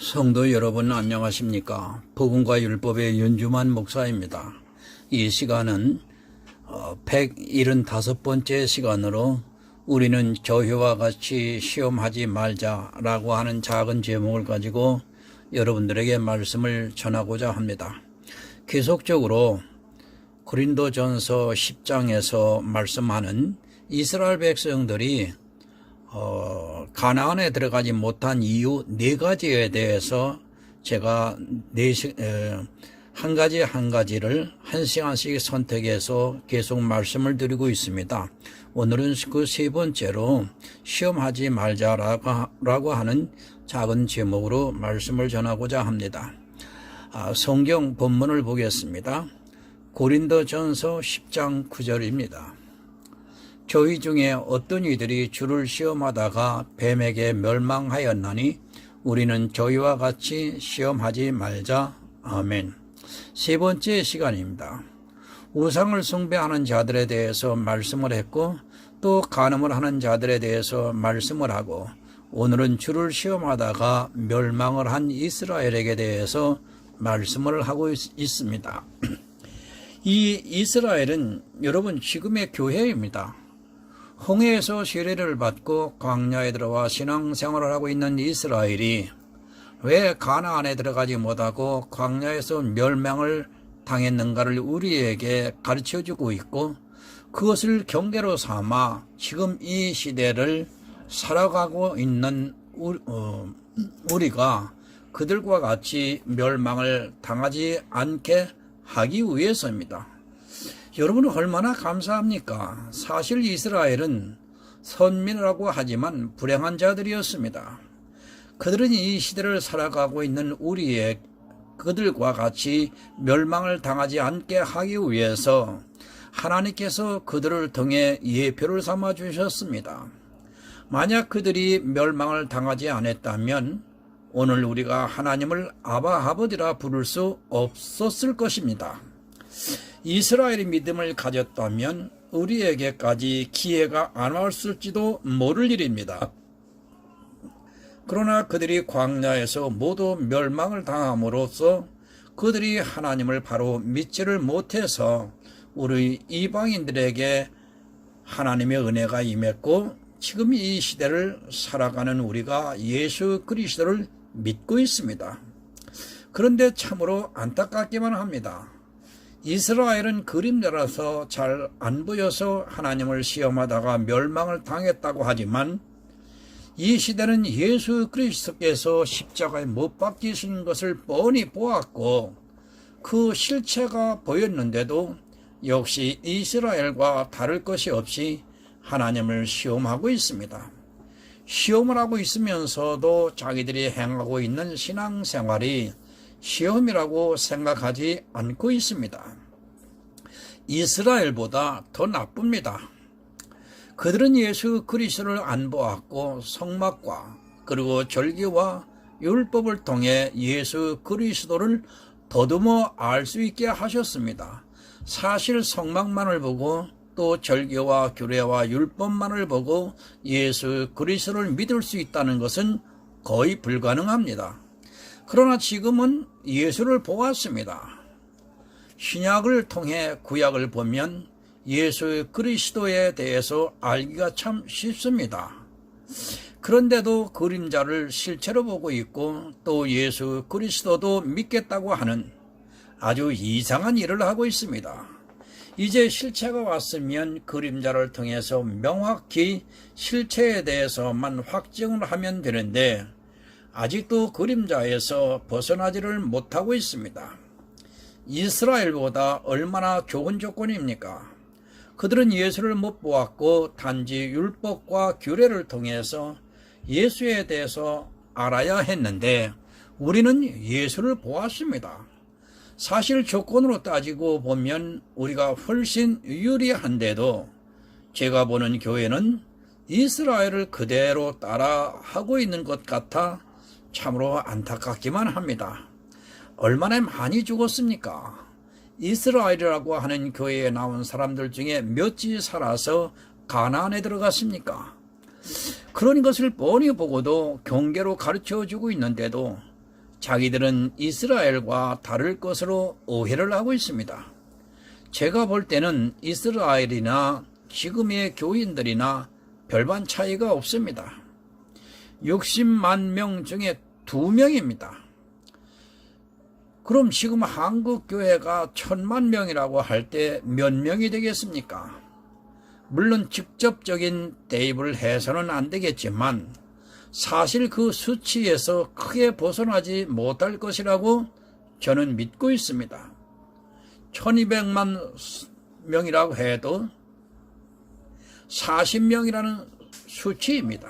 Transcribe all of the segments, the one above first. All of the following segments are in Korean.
성도 여러분 안녕하십니까? 복음과 율법의 윤주만 목사입니다. 이 시간은 175번째 시간으로 우리는 저희와 같이 시험하지 말자라고 하는 작은 제목을 가지고 여러분들에게 말씀을 전하고자 합니다. 계속적으로 고린도전서 10장에서 말씀하는 이스라엘 백성들이 가나안에 들어가지 못한 이유 4가지에 대해서 제가 한 가지를 1시간씩 선택해서 계속 말씀을 드리고 있습니다. 오늘은 그 3번째로 시험하지 말자라고 하는 작은 제목으로 말씀을 전하고자 합니다. 성경 본문을 보겠습니다. 고린도전서 10장 9절입니다. 저희 중에 어떤 이들이 주를 시험하다가 뱀에게 멸망하였나니 우리는 저희와 같이 시험하지 말자. 아멘. 3번째 시간입니다. 우상을 숭배하는 자들에 대해서 말씀을 했고 또 간음을 하는 자들에 대해서 말씀을 하고 오늘은 주를 시험하다가 멸망을 한 이스라엘에게 대해서 말씀을 하고 있습니다. 이 이스라엘은 여러분 지금의 교회입니다. 홍해에서 세례를 받고 광야에 들어와 신앙생활을 하고 있는 이스라엘이 왜 가나안에 들어가지 못하고 광야에서 멸망을 당했는가를 우리에게 가르쳐주고 있고 그것을 경계로 삼아 지금 이 시대를 살아가고 있는 우리가 그들과 같이 멸망을 당하지 않게 하기 위해서입니다. 여러분은 얼마나 감사합니까? 사실 이스라엘은 선민이라고 하지만 불행한 자들이었습니다. 그들은 이 시대를 살아가고 있는 그들과 같이 멸망을 당하지 않게 하기 위해서 하나님께서 그들을 통해 예표를 삼아 주셨습니다. 만약 그들이 멸망을 당하지 않았다면 오늘 우리가 하나님을 아버지라 부를 수 없었을 것입니다. 이스라엘이 믿음을 가졌다면 우리에게까지 기회가 안 왔을지도 모를 일입니다. 그러나 그들이 광야에서 모두 멸망을 당함으로써 그들이 하나님을 바로 믿지를 못해서 우리 이방인들에게 하나님의 은혜가 임했고 지금 이 시대를 살아가는 우리가 예수 그리스도를 믿고 있습니다. 그런데 참으로 안타깝기만 합니다. 이스라엘은 그림자라서 잘 안 보여서 하나님을 시험하다가 멸망을 당했다고 하지만 이 시대는 예수 그리스도께서 십자가에 못 박히신 것을 뻔히 보았고 그 실체가 보였는데도 역시 이스라엘과 다를 것이 없이 하나님을 시험하고 있습니다. 시험을 하고 있으면서도 자기들이 행하고 있는 신앙생활이 시험이라고 생각하지 않고 있습니다. 이스라엘보다 더 나쁩니다. 그들은 예수 그리스도를 안 보았고 성막과 그리고 절기와 율법을 통해 예수 그리스도를 더듬어 알 수 있게 하셨습니다. 사실 성막만을 보고 또 절기와 규례와 율법만을 보고 예수 그리스도를 믿을 수 있다는 것은 거의 불가능합니다. 그러나 지금은 예수를 보았습니다. 신약을 통해 구약을 보면 예수 그리스도에 대해서 알기가 참 쉽습니다. 그런데도 그림자를 실체로 보고 있고 또 예수 그리스도도 믿겠다고 하는 아주 이상한 일을 하고 있습니다. 이제 실체가 왔으면 그림자를 통해서 명확히 실체에 대해서만 확증을 하면 되는데 아직도 그림자에서 벗어나지를 못하고 있습니다. 이스라엘보다 얼마나 좋은 조건입니까? 그들은 예수를 못 보았고 단지 율법과 규례를 통해서 예수에 대해서 알아야 했는데 우리는 예수를 보았습니다. 사실 조건으로 따지고 보면 우리가 훨씬 유리한데도 제가 보는 교회는 이스라엘을 그대로 따라하고 있는 것 같아 참으로 안타깝기만 합니다. 얼마나 많이 죽었습니까? 이스라엘이라고 하는 교회에 나온 사람들 중에 몇이 살아서 가나안에 들어갔습니까? 그런 것을 뻔히 보고도 경계로 가르쳐주고 있는데도 자기들은 이스라엘과 다를 것으로 오해를 하고 있습니다. 제가 볼 때는 이스라엘이나 지금의 교인들이나 별반 차이가 없습니다. 60만 명 중에 2명입니다. 그럼 지금 한국 교회가 1000만 명이라고 할 때 몇 명이 되겠습니까? 물론 직접적인 대입을 해서는 안 되겠지만 사실 그 수치에서 크게 벗어나지 못할 것이라고 저는 믿고 있습니다. 1200만 명이라고 해도 40명이라는 수치입니다.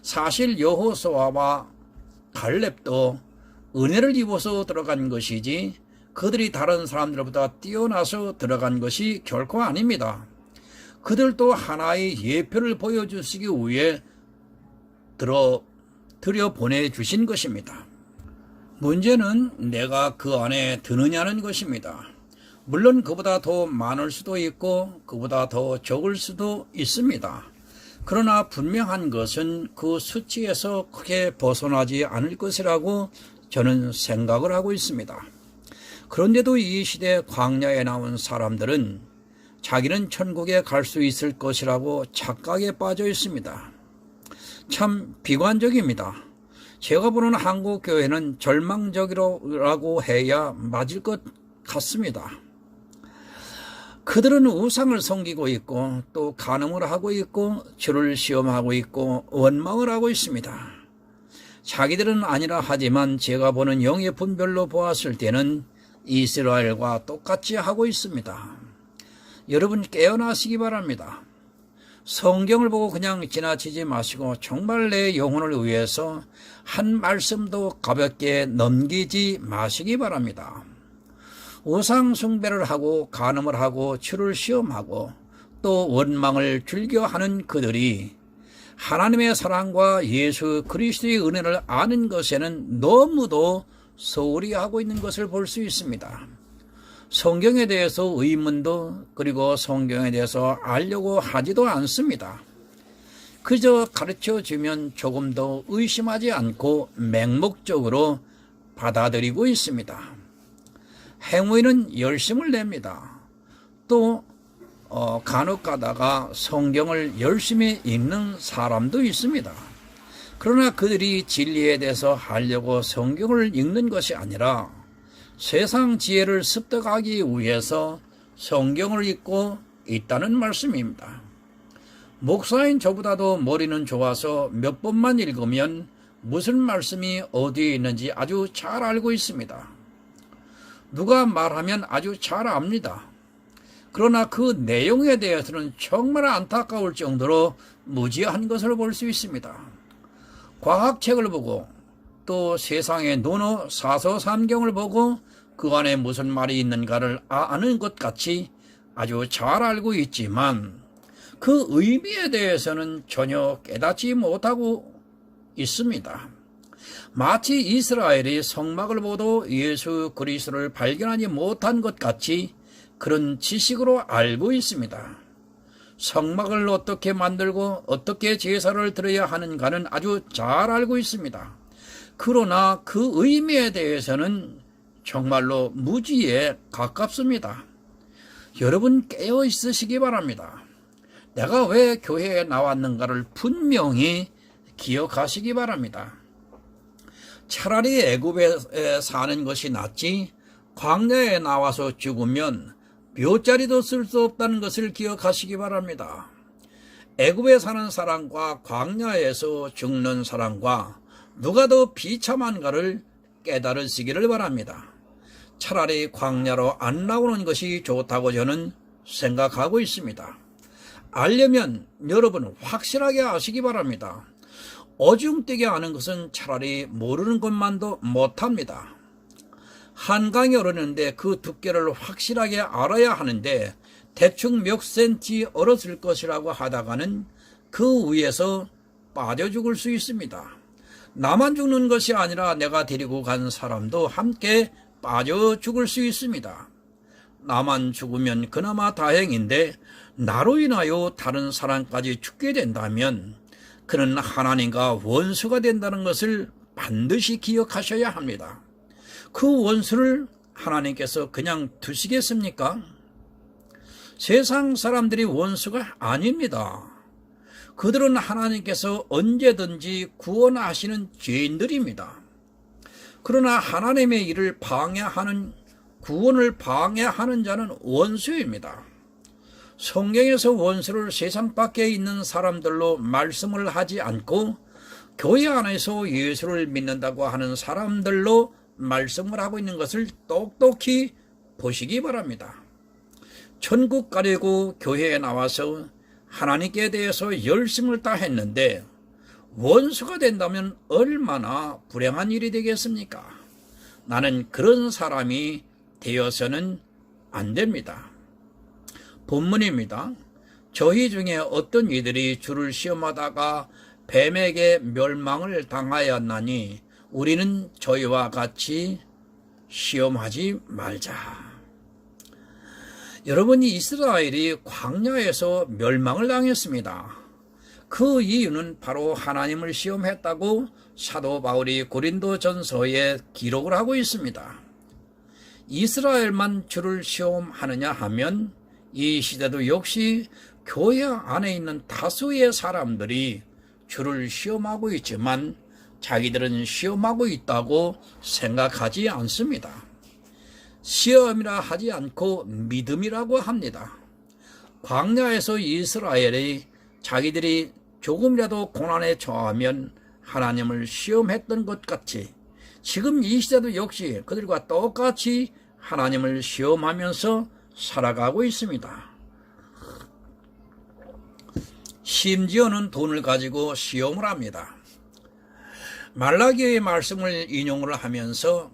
사실 여호수아와 갈렙도 은혜를 입어서 들어간 것이지 그들이 다른 사람들보다 뛰어나서 들어간 것이 결코 아닙니다. 그들도 하나의 예표를 보여주시기 위해 들여보내주신 것입니다. 문제는 내가 그 안에 드느냐는 것입니다. 물론 그보다 더 많을 수도 있고 그보다 더 적을 수도 있습니다. 그러나 분명한 것은 그 수치에서 크게 벗어나지 않을 것이라고 저는 생각을 하고 있습니다. 그런데도 이 시대 광야에 나온 사람들은 자기는 천국에 갈 수 있을 것이라고 착각에 빠져 있습니다. 참 비관적입니다. 제가 보는 한국 교회는 절망적이라고 해야 맞을 것 같습니다. 그들은 우상을 섬기고 있고 또 간음을 하고 있고 주를 시험하고 있고 원망을 하고 있습니다. 자기들은 아니라 하지만 제가 보는 영의 분별로 보았을 때는 이스라엘과 똑같이 하고 있습니다. 여러분 깨어나시기 바랍니다. 성경을 보고 그냥 지나치지 마시고 정말 내 영혼을 위해서 한 말씀도 가볍게 넘기지 마시기 바랍니다. 우상 숭배를 하고 간음을 하고 주를 시험하고 또 원망을 즐겨하는 그들이 하나님의 사랑과 예수 그리스도의 은혜를 아는 것에는 너무도 소홀히 하고 있는 것을 볼 수 있습니다. 성경에 대해서 의문도 그리고 성경에 대해서 알려고 하지도 않습니다. 그저 가르쳐주면 조금 더 의심하지 않고 맹목적으로 받아들이고 있습니다. 행위는 열심을 냅니다. 또 간혹 가다가 성경을 열심히 읽는 사람도 있습니다. 그러나 그들이 진리에 대해서 하려고 성경을 읽는 것이 아니라 세상 지혜를 습득하기 위해서 성경을 읽고 있다는 말씀입니다. 목사인 저보다도 머리는 좋아서 몇 번만 읽으면 무슨 말씀이 어디에 있는지 아주 잘 알고 있습니다. 누가 말하면 아주 잘 압니다. 그러나 그 내용에 대해서는 정말 안타까울 정도로 무지한 것을 볼 수 있습니다. 과학책을 보고 또 세상의 논어 사서삼경을 보고 그 안에 무슨 말이 있는가를 아는 것 같이 아주 잘 알고 있지만 그 의미에 대해서는 전혀 깨닫지 못하고 있습니다. 마치 이스라엘이 성막을 보도 예수 그리스도를 발견하지 못한 것 같이 그런 지식으로 알고 있습니다. 성막을 어떻게 만들고 어떻게 제사를 드려야 하는가는 아주 잘 알고 있습니다. 그러나 그 의미에 대해서는 정말로 무지에 가깝습니다. 여러분 깨어 있으시기 바랍니다. 내가 왜 교회에 나왔는가를 분명히 기억하시기 바랍니다. 차라리 애굽에 사는 것이 낫지 광야에 나와서 죽으면 묘자리도 쓸 수 없다는 것을 기억하시기 바랍니다. 애굽에 사는 사람과 광야에서 죽는 사람과 누가 더 비참한가를 깨달으시기를 바랍니다. 차라리 광야로 안 나오는 것이 좋다고 저는 생각하고 있습니다. 알려면 여러분 확실하게 아시기 바랍니다. 어중되게 아는 것은 차라리 모르는 것만도 못합니다. 한강이 얼었는데 그 두께를 확실하게 알아야 하는데 대충 몇 센치 얼었을 것이라고 하다가는 그 위에서 빠져 죽을 수 있습니다. 나만 죽는 것이 아니라 내가 데리고 간 사람도 함께 빠져 죽을 수 있습니다. 나만 죽으면 그나마 다행인데 나로 인하여 다른 사람까지 죽게 된다면 그는 하나님과 원수가 된다는 것을 반드시 기억하셔야 합니다. 그 원수를 하나님께서 그냥 두시겠습니까? 세상 사람들이 원수가 아닙니다. 그들은 하나님께서 언제든지 구원하시는 죄인들입니다. 그러나 하나님의 일을 방해하는, 구원을 방해하는 자는 원수입니다. 성경에서 원수를 세상 밖에 있는 사람들로 말씀을 하지 않고 교회 안에서 예수를 믿는다고 하는 사람들로 말씀을 하고 있는 것을 똑똑히 보시기 바랍니다. 천국 가려고 교회에 나와서 하나님께 대해서 열심을 다했는데 원수가 된다면 얼마나 불행한 일이 되겠습니까? 나는 그런 사람이 되어서는 안 됩니다. 본문입니다. 저희 중에 어떤 이들이 주를 시험하다가 뱀에게 멸망을 당하였나니 우리는 저희와 같이 시험하지 말자. 여러분, 이스라엘이 광야에서 멸망을 당했습니다. 그 이유는 바로 하나님을 시험했다고 사도 바울이 고린도전서에 기록을 하고 있습니다. 이스라엘만 주를 시험하느냐 하면 이 시대도 역시 교회 안에 있는 다수의 사람들이 주를 시험하고 있지만 자기들은 시험하고 있다고 생각하지 않습니다. 시험이라 하지 않고 믿음이라고 합니다. 광야에서 이스라엘이 자기들이 조금이라도 고난에 처하면 하나님을 시험했던 것 같이 지금 이 시대도 역시 그들과 똑같이 하나님을 시험하면서 살아가고 있습니다. 심지어는 돈을 가지고 시험을 합니다. 말라기의 말씀을 인용을 하면서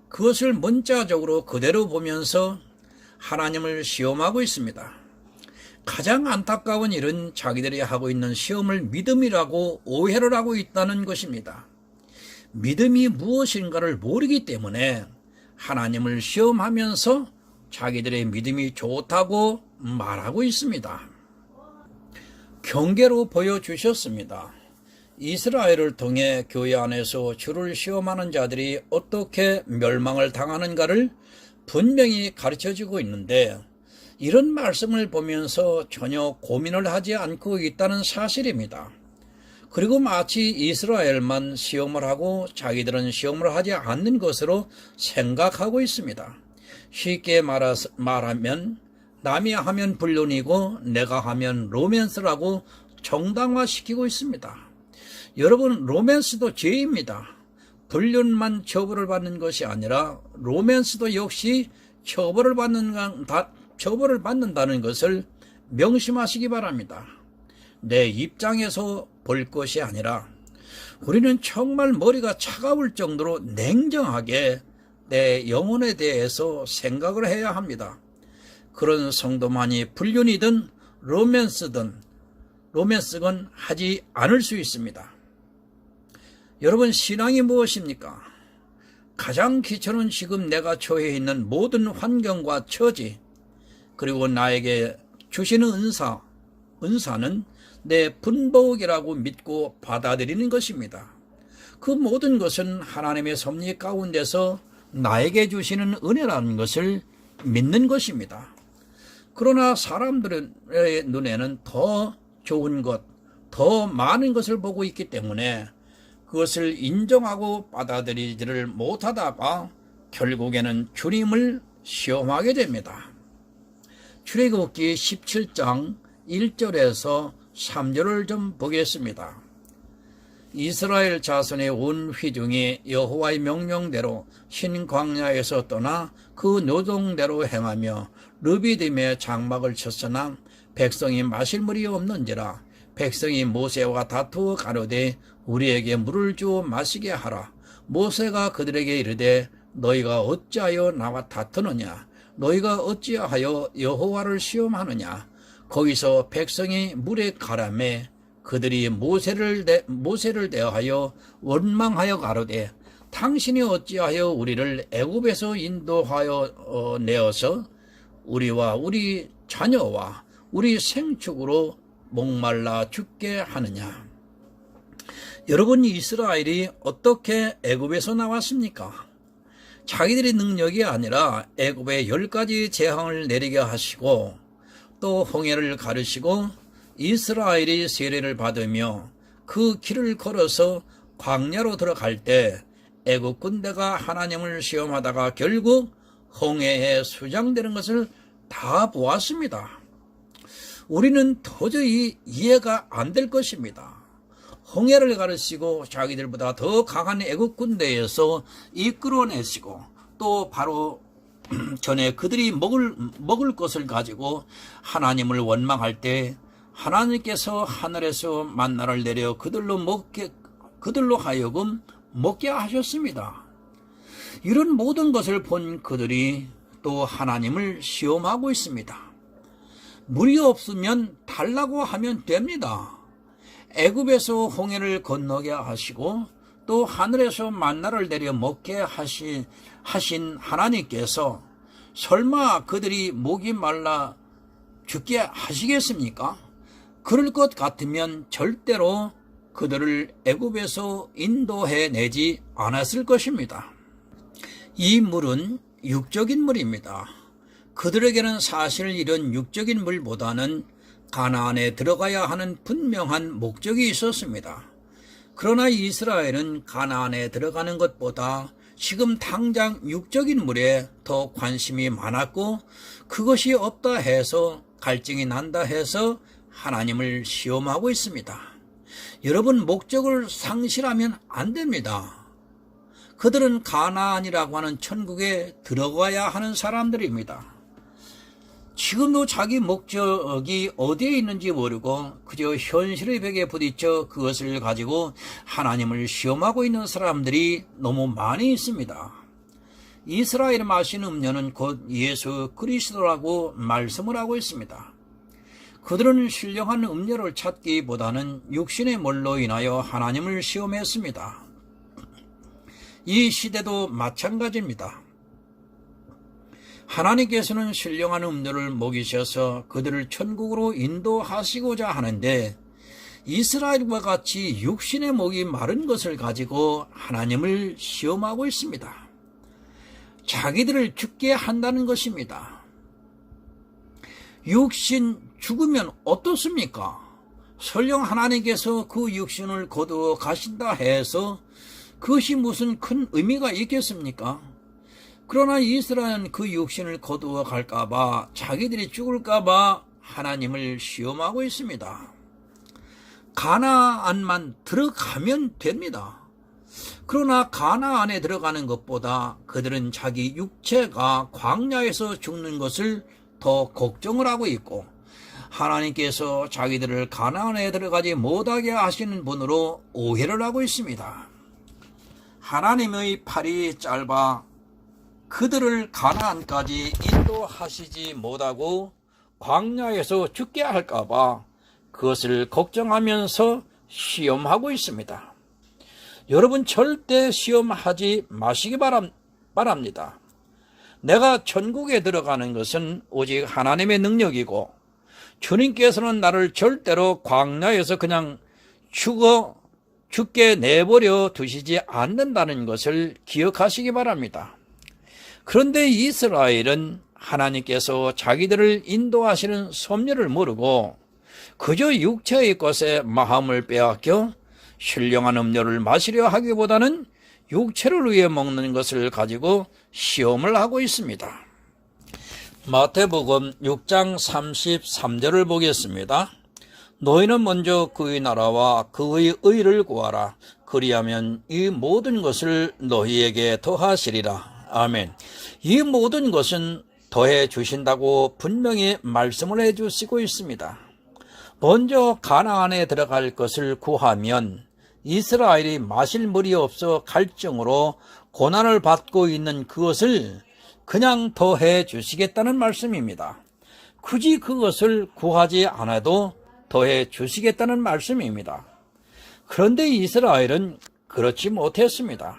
그것을 문자적으로 그대로 보면서 하나님을 시험하고 있습니다. 가장 안타까운 일은 자기들이 하고 있는 시험을 믿음이라고 오해를 하고 있다는 것입니다. 믿음이 무엇인가를 모르기 때문에 하나님을 시험하면서 자기들의 믿음이 좋다고 말하고 있습니다. 경계로 보여주셨습니다. 이스라엘을 통해 교회 안에서 주를 시험하는 자들이 어떻게 멸망을 당하는가를 분명히 가르쳐주고 있는데 이런 말씀을 보면서 전혀 고민을 하지 않고 있다는 사실입니다. 그리고 마치 이스라엘만 시험을 하고 자기들은 시험을 하지 않는 것으로 생각하고 있습니다. 쉽게 말하면 남이 하면 불륜이고 내가 하면 로맨스라고 정당화시키고 있습니다. 여러분, 로맨스도 죄입니다. 불륜만 처벌을 받는 것이 아니라 로맨스도 역시 처벌을 받는다는 것을 명심하시기 바랍니다. 내 입장에서 볼 것이 아니라 우리는 정말 머리가 차가울 정도로 냉정하게 내 영혼에 대해서 생각을 해야 합니다. 그런 성도만이 불륜이든 로맨스건 하지 않을 수 있습니다. 여러분, 신앙이 무엇입니까? 가장 기초는 지금 내가 처해 있는 모든 환경과 처지, 그리고 나에게 주시는 은사는 내 분복이라고 믿고 받아들이는 것입니다. 그 모든 것은 하나님의 섭리 가운데서 나에게 주시는 은혜라는 것을 믿는 것입니다. 그러나 사람들의 눈에는 더 좋은 것, 더 많은 것을 보고 있기 때문에 그것을 인정하고 받아들이지를 못하다가 결국에는 주님을 시험하게 됩니다. 출애굽기 17장 1절에서 3절을 좀 보겠습니다. 이스라엘 자손의 온 회중이 여호와의 명령대로 흰 광야에서 떠나 그 노동대로 행하며 르비딤에 장막을 쳤으나 백성이 마실 물이 없는지라. 백성이 모세와 다투어 가로되 우리에게 물을 주어 마시게 하라. 모세가 그들에게 이르되 너희가 어찌하여 나와 다투느냐? 너희가 어찌하여 여호와를 시험하느냐? 거기서 백성이 물에 가라매 그들이 모세를 대하여 원망하여 가로되 당신이 어찌하여 우리를 애굽에서 인도하여 내어서 우리와 우리 자녀와 우리 생축으로 목말라 죽게 하느냐? 여러분, 이스라엘이 어떻게 애굽에서 나왔습니까? 자기들의 능력이 아니라 애굽에 10가지 재앙을 내리게 하시고 또 홍해를 가르시고 이스라엘이 세례를 받으며 그 길을 걸어서 광야로 들어갈 때 애굽 군대가 하나님을 시험하다가 결국 홍해에 수장되는 것을 다 보았습니다. 우리는 도저히 이해가 안 될 것입니다. 홍해를 가르치고 자기들보다 더 강한 애국 군대에서 이끌어내시고 또 바로 전에 그들이 먹을 것을 가지고 하나님을 원망할 때 하나님께서 하늘에서 만나를 내려 그들로 하여금 먹게 하셨습니다. 이런 모든 것을 본 그들이 또 하나님을 시험하고 있습니다. 물이 없으면 달라고 하면 됩니다. 애굽에서 홍해를 건너게 하시고 또 하늘에서 만나를 내려 먹게 하신 하나님께서 설마 그들이 목이 말라 죽게 하시겠습니까? 그럴 것 같으면 절대로 그들을 애굽에서 인도해 내지 않았을 것입니다. 이 물은 육적인 물입니다. 그들에게는 사실 이런 육적인 물보다는 가나안에 들어가야 하는 분명한 목적이 있었습니다. 그러나 이스라엘은 가나안에 들어가는 것보다 지금 당장 육적인 물에 더 관심이 많았고 그것이 없다 해서 갈증이 난다 해서 하나님을 시험하고 있습니다. 여러분, 목적을 상실하면 안 됩니다. 그들은 가나안이라고 하는 천국에 들어가야 하는 사람들입니다. 지금도 자기 목적이 어디에 있는지 모르고 그저 현실의 벽에 부딪혀 그것을 가지고 하나님을 시험하고 있는 사람들이 너무 많이 있습니다. 이스라엘 마신 음료는 곧 예수 그리스도라고 말씀을 하고 있습니다. 그들은 신령한 음료를 찾기보다는 육신의 물로 인하여 하나님을 시험했습니다. 이 시대도 마찬가지입니다. 하나님께서는 신령한 음료를 먹이셔서 그들을 천국으로 인도하시고자 하는데 이스라엘과 같이 육신의 목이 마른 것을 가지고 하나님을 시험하고 있습니다. 자기들을 죽게 한다는 것입니다. 육신 죽으면 어떻습니까? 설령 하나님께서 그 육신을 거두어 가신다 해서 그것이 무슨 큰 의미가 있겠습니까? 그러나 이스라엘은 그 육신을 거두어 갈까봐 자기들이 죽을까봐 하나님을 시험하고 있습니다. 가나안만 들어가면 됩니다. 그러나 가나안에 들어가는 것보다 그들은 자기 육체가 광야에서 죽는 것을 더 걱정을 하고 있고 하나님께서 자기들을 가나안에 들어가지 못하게 하시는 분으로 오해를 하고 있습니다. 하나님의 팔이 짧아 그들을 가나안까지 인도하시지 못하고 광야에서 죽게 할까봐 그것을 걱정하면서 시험하고 있습니다. 여러분, 절대 시험하지 마시기 바랍니다. 내가 천국에 들어가는 것은 오직 하나님의 능력이고 주님께서는 나를 절대로 광야에서 그냥 죽게 내버려 두시지 않는다는 것을 기억하시기 바랍니다. 그런데 이스라엘은 하나님께서 자기들을 인도하시는 섭리를 모르고 그저 육체의 것에 마음을 빼앗겨 신령한 음료를 마시려 하기보다는 육체를 위해 먹는 것을 가지고 시험을 하고 있습니다. 마태복음 6장 33절을 보겠습니다. 너희는 먼저 그의 나라와 그의 의를 구하라. 그리하면 이 모든 것을 너희에게 더하시리라. 아멘. 이 모든 것은 더해 주신다고 분명히 말씀을 해 주시고 있습니다. 먼저 가나안에 들어갈 것을 구하면 이스라엘이 마실 물이 없어 갈증으로 고난을 받고 있는 그것을 그냥 더해 주시겠다는 말씀입니다. 굳이 그것을 구하지 않아도 더해 주시겠다는 말씀입니다. 그런데 이스라엘은 그렇지 못했습니다.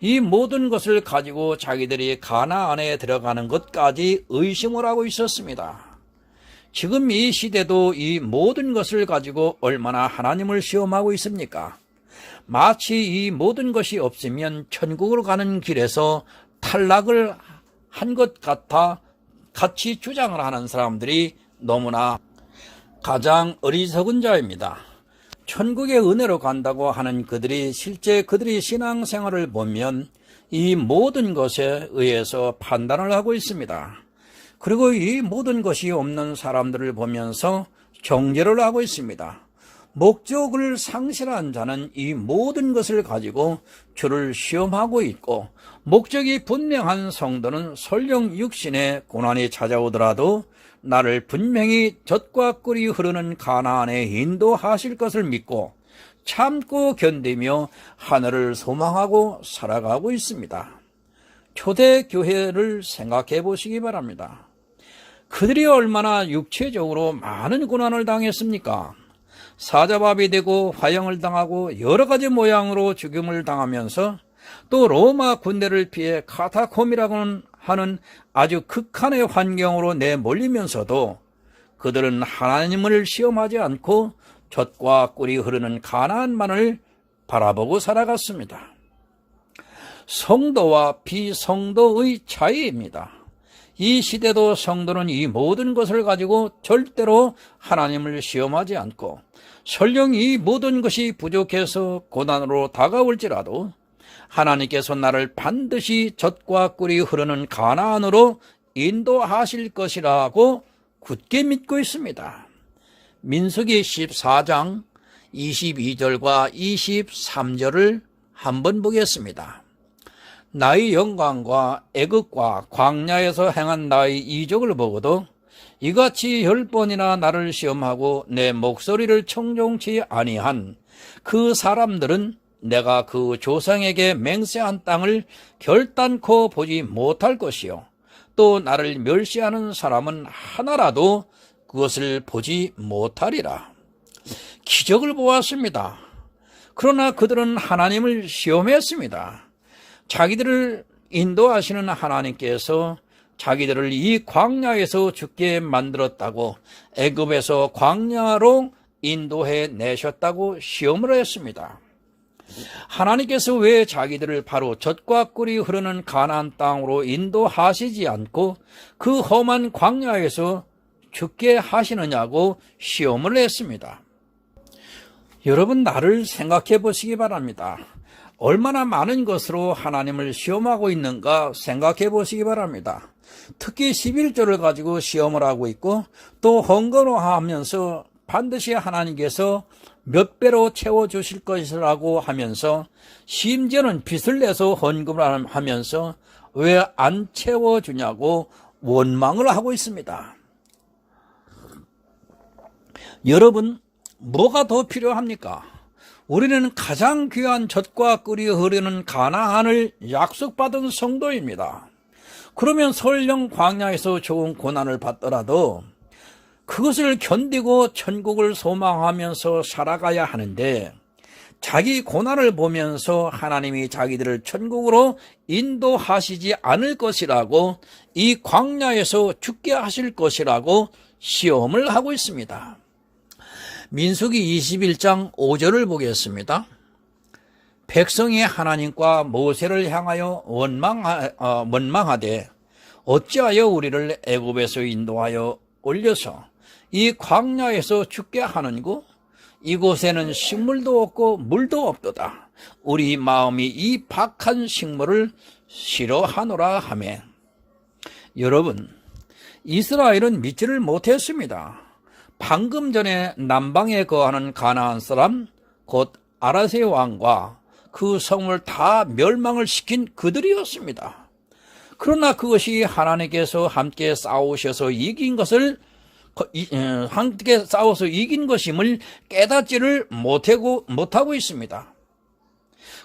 이 모든 것을 가지고 자기들이 가나안에 들어가는 것까지 의심을 하고 있었습니다. 지금 이 시대도 이 모든 것을 가지고 얼마나 하나님을 시험하고 있습니까? 마치 이 모든 것이 없으면 천국으로 가는 길에서 탈락을 한 것 같아 같이 주장을 하는 사람들이 너무나 가장 어리석은 자입니다. 천국의 은혜로 간다고 하는 그들이 실제 그들의 신앙생활을 보면 이 모든 것에 의해서 판단을 하고 있습니다. 그리고 이 모든 것이 없는 사람들을 보면서 정죄를 하고 있습니다. 목적을 상실한 자는 이 모든 것을 가지고 주를 시험하고 있고, 목적이 분명한 성도는 설령 육신의 고난이 찾아오더라도 나를 분명히 젖과 꿀이 흐르는 가나안에 인도하실 것을 믿고 참고 견디며 하늘을 소망하고 살아가고 있습니다. 초대교회를 생각해 보시기 바랍니다. 그들이 얼마나 육체적으로 많은 고난을 당했습니까? 사자밥이 되고 화형을 당하고 여러 가지 모양으로 죽임을 당하면서 또 로마 군대를 피해 카타콤이라고 하는 아주 극한의 환경으로 내몰리면서도 그들은 하나님을 시험하지 않고 젖과 꿀이 흐르는 가나안만을 바라보고 살아갔습니다. 성도와 비성도의 차이입니다. 이 시대도 성도는 이 모든 것을 가지고 절대로 하나님을 시험하지 않고, 설령 이 모든 것이 부족해서 고난으로 다가올지라도 하나님께서 나를 반드시 젖과 꿀이 흐르는 가나안으로 인도하실 것이라고 굳게 믿고 있습니다. 민수기 14장 22절과 23절을 한번 보겠습니다. 나의 영광과 애국과 광야에서 행한 나의 이적을 보고도 이같이 10번이나 나를 시험하고 내 목소리를 청종치 아니한 그 사람들은 내가 그 조상에게 맹세한 땅을 결단코 보지 못할 것이요, 또 나를 멸시하는 사람은 하나라도 그것을 보지 못하리라. 기적을 보았습니다. 그러나 그들은 하나님을 시험했습니다. 자기들을 인도하시는 하나님께서 자기들을 이 광야에서 죽게 만들었다고, 애굽에서 광야로 인도해 내셨다고 시험을 했습니다. 하나님께서 왜 자기들을 바로 젖과 꿀이 흐르는 가나안 땅으로 인도하시지 않고 그 험한 광야에서 죽게 하시느냐고 시험을 했습니다. 여러분, 나를 생각해 보시기 바랍니다. 얼마나 많은 것으로 하나님을 시험하고 있는가 생각해 보시기 바랍니다. 특히 11조를 가지고 시험을 하고 있고, 또 헌금하면서 반드시 하나님께서 몇 배로 채워주실 것이라고 하면서, 심지어는 빚을 내서 헌금을 하면서 왜 안 채워주냐고 원망을 하고 있습니다. 여러분, 뭐가 더 필요합니까? 우리는 가장 귀한 젖과 꿀이 흐르는 가나안을 약속받은 성도입니다. 그러면 설령 광야에서 좋은 고난을 받더라도 그것을 견디고 천국을 소망하면서 살아가야 하는데, 자기 고난을 보면서 하나님이 자기들을 천국으로 인도하시지 않을 것이라고, 이 광야에서 죽게 하실 것이라고 시험을 하고 있습니다. 민수기 21장 5절을 보겠습니다. 백성이 하나님과 모세를 향하여 원망하되 어찌하여 우리를 애굽에서 인도하여 올려서 이 광야에서 죽게 하는고, 이곳에는 식물도 없고 물도 없도다. 우리 마음이 이 박한 식물을 싫어하노라 하매. 여러분, 이스라엘은 믿지를 못했습니다. 방금 전에 남방에 거하는 가나안 사람, 곧 아라세 왕과 그 성을 다 멸망을 시킨 그들이었습니다. 그러나 그것이 하나님께서 함께 싸우셔서 이긴 것을, 함께 싸워서 이긴 것임을 깨닫지를 못하고 있습니다.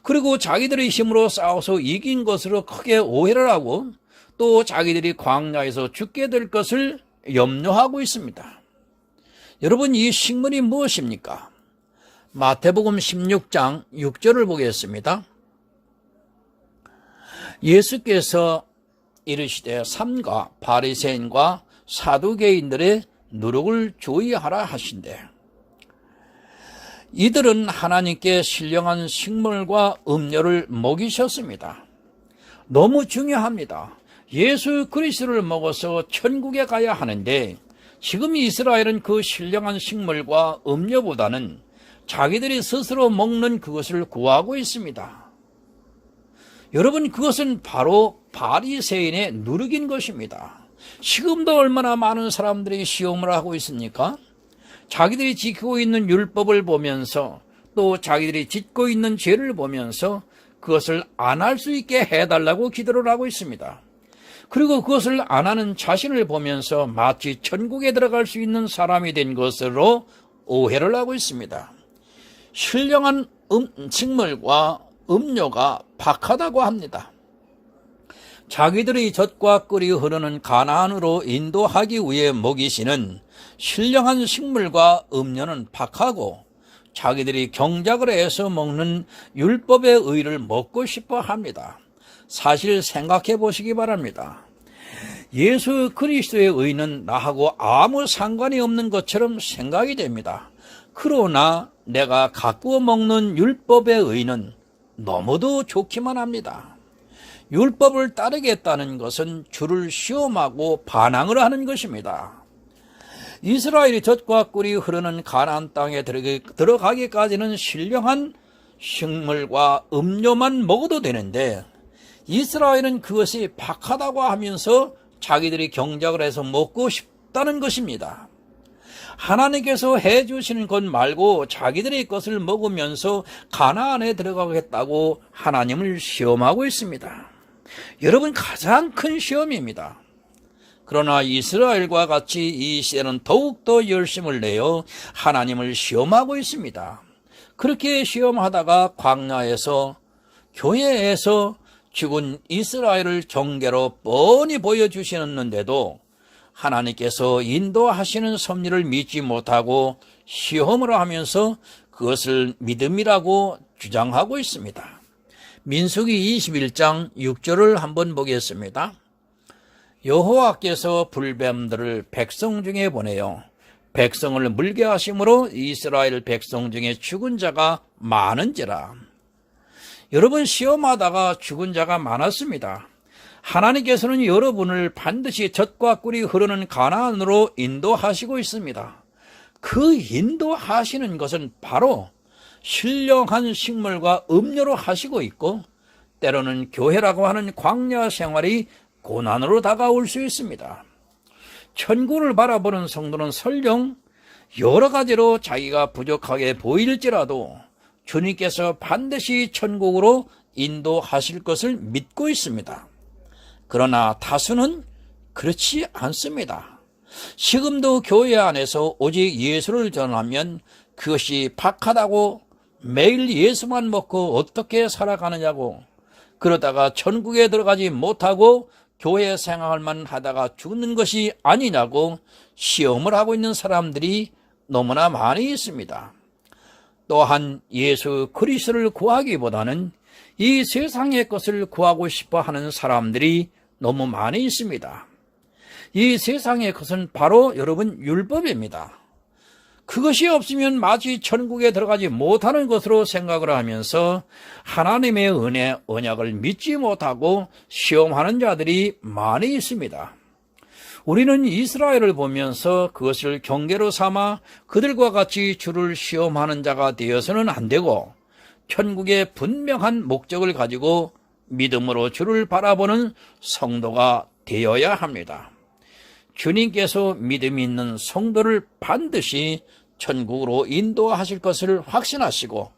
그리고 자기들의 힘으로 싸워서 이긴 것으로 크게 오해를 하고, 또 자기들이 광야에서 죽게 될 것을 염려하고 있습니다. 여러분, 이 식물이 무엇입니까? 마태복음 16장 6절을 보겠습니다. 예수께서 이르시되 삼가 바리새인과 사두개인들의 누룩을 주의하라 하신대. 이들은 하나님께 신령한 식물과 음료를 먹이셨습니다. 너무 중요합니다. 예수 그리스도를 먹어서 천국에 가야 하는데 지금 이스라엘은 그 신령한 식물과 음료보다는 자기들이 스스로 먹는 그것을 구하고 있습니다. 여러분, 그것은 바로 바리새인의 누룩인 것입니다. 지금도 얼마나 많은 사람들이 시험을 하고 있습니까? 자기들이 지키고 있는 율법을 보면서 또 자기들이 짓고 있는 죄를 보면서 그것을 안 할 수 있게 해달라고 기도를 하고 있습니다. 그리고 그것을 안 하는 자신을 보면서 마치 천국에 들어갈 수 있는 사람이 된 것으로 오해를 하고 있습니다. 신령한 식물과 음료가 박하다고 합니다. 자기들의 젖과 꿀이 흐르는 가나안으로 인도하기 위해 먹이시는 신령한 식물과 음료는 박하고 자기들이 경작을 해서 먹는 율법의 의를 먹고 싶어 합니다. 사실 생각해 보시기 바랍니다. 예수 그리스도의 의는 나하고 아무 상관이 없는 것처럼 생각이 됩니다. 그러나 내가 가꾸어 먹는 율법의 의는 너무도 좋기만 합니다. 율법을 따르겠다는 것은 주를 시험하고 반항을 하는 것입니다. 이스라엘이 젖과 꿀이 흐르는 가나안 땅에 들어가기까지는 신령한 식물과 음료만 먹어도 되는데 이스라엘은 그것이 박하다고 하면서 자기들이 경작을 해서 먹고 싶다는 것입니다. 하나님께서 해주시는 것 말고 자기들의 것을 먹으면서 가나안에 들어가겠다고 하나님을 시험하고 있습니다. 여러분, 가장 큰 시험입니다. 그러나 이스라엘과 같이 이 시대는 더욱더 열심을 내어 하나님을 시험하고 있습니다. 그렇게 시험하다가 광야에서 교회에서 죽은 이스라엘을 경계로 뻔히 보여주시는데도 하나님께서 인도하시는 섭리를 믿지 못하고 시험을 하면서 그것을 믿음이라고 주장하고 있습니다. 민수기 21장 6절을 한번 보겠습니다. 여호와께서 불뱀들을 백성 중에 보내어 백성을 물게 하심으로 이스라엘 백성 중에 죽은 자가 많은지라. 여러분, 시험하다가 죽은 자가 많았습니다. 하나님께서는 여러분을 반드시 젖과 꿀이 흐르는 가나안으로 인도하시고 있습니다. 그 인도하시는 것은 바로 신령한 식물과 음료로 하시고 있고 때로는 교회라고 하는 광야 생활이 고난으로 다가올 수 있습니다. 천국을 바라보는 성도는 설령 여러 가지로 자기가 부족하게 보일지라도 주님께서 반드시 천국으로 인도하실 것을 믿고 있습니다. 그러나 다수는 그렇지 않습니다. 지금도 교회 안에서 오직 예수를 전하면 그것이 박하다고 매일 예수만 먹고 어떻게 살아가느냐고, 그러다가 천국에 들어가지 못하고 교회 생활만 하다가 죽는 것이 아니냐고 시험을 하고 있는 사람들이 너무나 많이 있습니다. 또한 예수 그리스도를 구하기보다는 이 세상의 것을 구하고 싶어 하는 사람들이 너무 많이 있습니다. 이 세상의 것은 바로 여러분 율법입니다. 그것이 없으면 마치 천국에 들어가지 못하는 것으로 생각을 하면서 하나님의 은혜, 언약을 믿지 못하고 시험하는 자들이 많이 있습니다. 우리는 이스라엘을 보면서 그것을 경계로 삼아 그들과 같이 주를 시험하는 자가 되어서는 안 되고 천국의 분명한 목적을 가지고 믿음으로 주를 바라보는 성도가 되어야 합니다. 주님께서 믿음이 있는 성도를 반드시 천국으로 인도하실 것을 확신하시고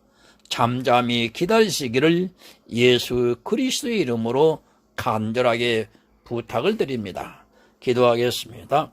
잠잠히 기다리시기를 예수 그리스도의 이름으로 간절하게 부탁을 드립니다. 기도하겠습니다.